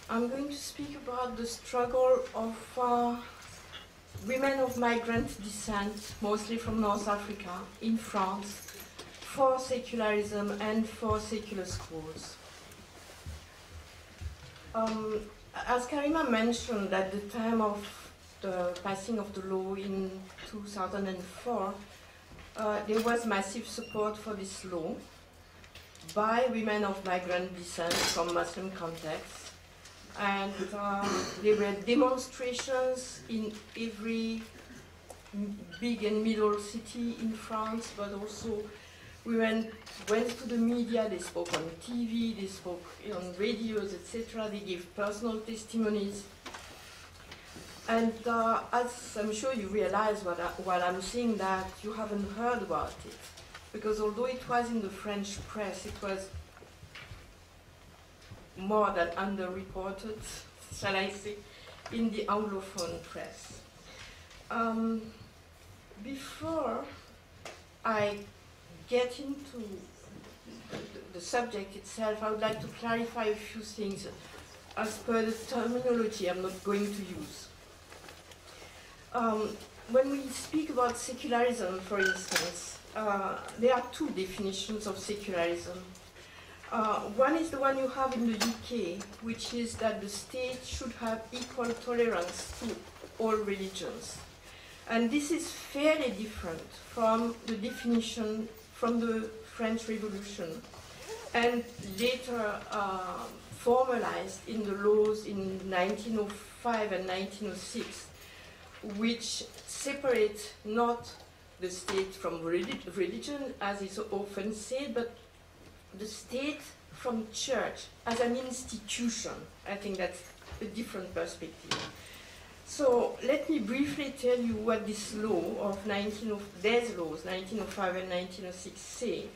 I'm going to speak about the struggle of women of migrant descent, mostly from North Africa, in France, for secularism and for secular schools. As Karima mentioned, at the time of the passing of the law in 2004, there was massive support for this law by women of migrant descent from Muslim contexts. And there were demonstrations in every big and middle city in France, but also women went to the media, they spoke on TV, they spoke on radios, etc. They gave personal testimonies. And as I'm sure you realize while I'm saying that, you haven't heard about it. Because although it was in the French press, it was more than underreported, shall I say, in the Anglophone press. Before I get into the subject itself, I would like to clarify a few things as per the terminology I'm not going to use. When we speak about secularism, for instance, there are two definitions of secularism. One is the one you have in the UK, which is that the state should have equal tolerance to all religions. And this is fairly different from the definition from the French Revolution, and later formalized in the laws in 1905 and 1906, which separate not the state from religion, as is often said, but the state from church as an institution. I think that's a different perspective. So let me briefly tell you what this law of these laws, 1905 and 1906, say.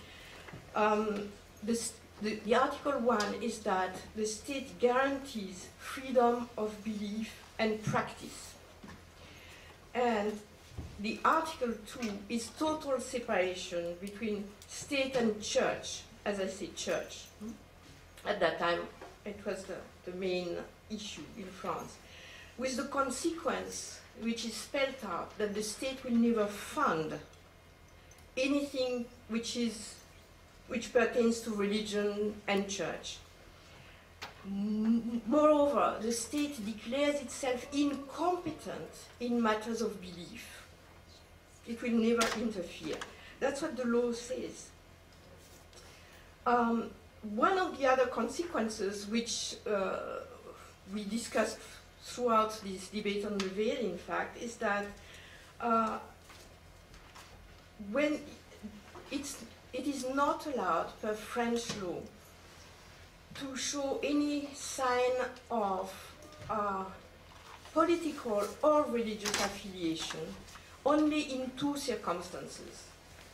The Article 1 is that the state guarantees freedom of belief and practice. And the Article 2 is total separation between state and church, as I say, church. At that time, it was the main issue in France, with the consequence, which is spelled out, that the state will never fund anything which pertains to religion and church. Moreover, the state declares itself incompetent in matters of belief. It will never interfere. That's what the law says. One of the other consequences, which we discussed throughout this debate on the veil, in fact, is that when it is not allowed per French law to show any sign of political or religious affiliation, only in two circumstances.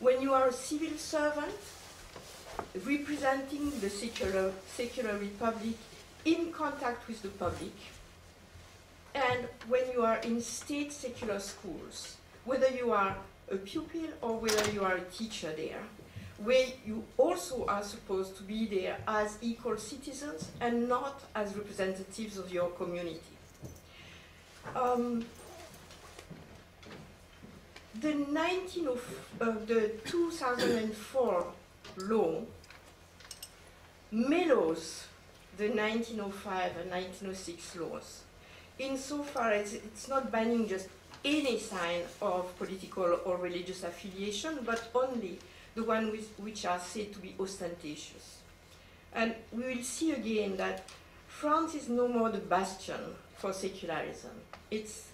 When you are a civil servant representing the secular republic in contact with the public, and when you are in state secular schools, whether you are a pupil or whether you are a teacher there, where you also are supposed to be there as equal citizens and not as representatives of your community. The 2004 law mellows the 1905 and 1906 laws, insofar as it's not banning just any sign of political or religious affiliation, but only the ones which are said to be ostentatious. And we will see again that France is no more the bastion for secularism. It's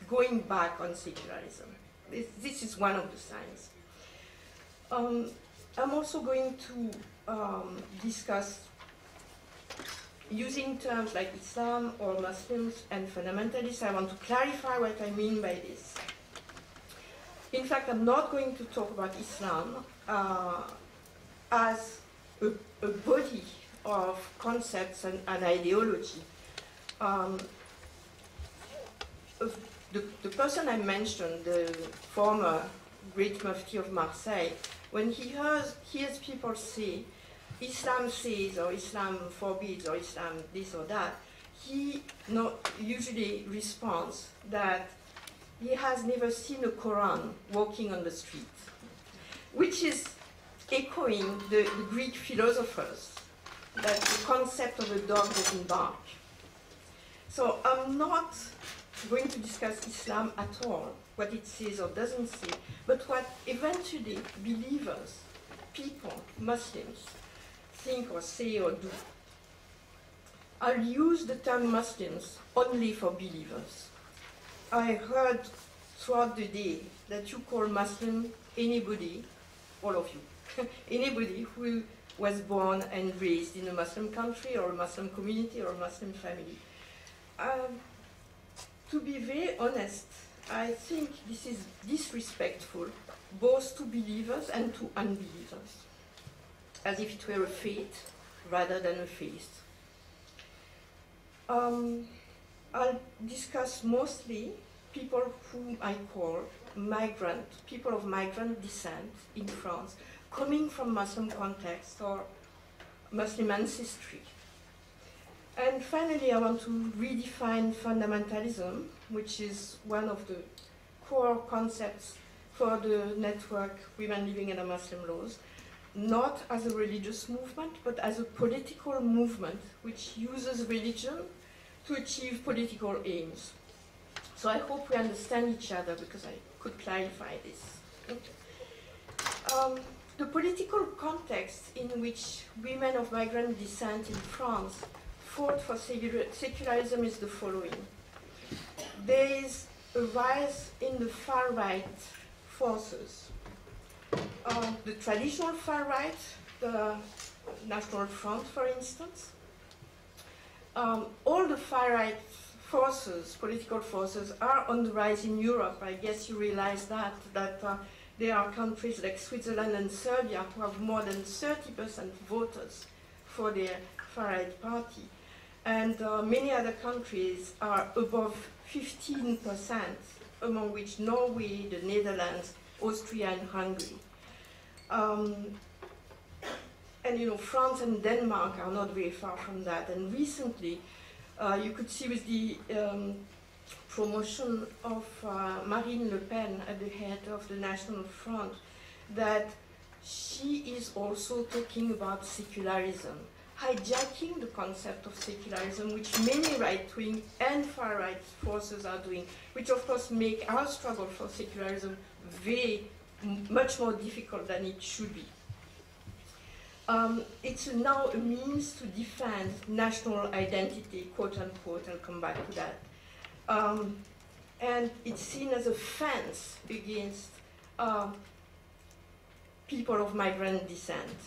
going back on secularism. This is one of the signs. I'm also going to discuss, using terms like Islam or Muslims and fundamentalists. I want to clarify what I mean by this. In fact, I'm not going to talk about Islam as a body of concepts and ideology. The person I mentioned, the former great Mufti of Marseille, when he hears people say, Islam says, or Islam forbids, or Islam this or that, he usually responds that he has never seen a Quran walking on the street, which is echoing the Greek philosophers, that the concept of a dog doesn't bark. So I'm not going to discuss Islam at all, what it says or doesn't say, but what eventually believers, people, Muslims, think or say or do. I'll use the term Muslims only for believers. I heard throughout the day that you call Muslim anybody, all of you, anybody who was born and raised in a Muslim country or a Muslim community or a Muslim family. To be very honest, I think this is disrespectful both to believers and to unbelievers, as if it were a fate rather than a faith. I'll discuss mostly people whom I call migrant, people of migrant descent in France, coming from Muslim context or Muslim ancestry. And finally, I want to redefine fundamentalism, which is one of the core concepts for the network Women Living Under Muslim Laws, not as a religious movement, but as a political movement which uses religion to achieve political aims. So I hope we understand each other, because I could clarify this. The political context in which women of migrant descent in France fought for secularism is the following. There is a rise in the far-right forces. The traditional far-right, the National Front, for instance, all the far-right forces, political forces, are on the rise in Europe. I guess you realize that there are countries like Switzerland and Serbia who have more than 30% voters for their far-right party. And many other countries are above 15%, among which Norway, the Netherlands, Austria, and Hungary. And France and Denmark are not very far from that. And recently, you could see with the promotion of Marine Le Pen at the head of the National Front that she is also talking about secularism, hijacking the concept of secularism, which many right-wing and far-right forces are doing, which of course make our struggle for secularism much more difficult than it should be. It's now a means to defend national identity, quote unquote. I'll come back to that. And it's seen as a fence against people of migrant descent.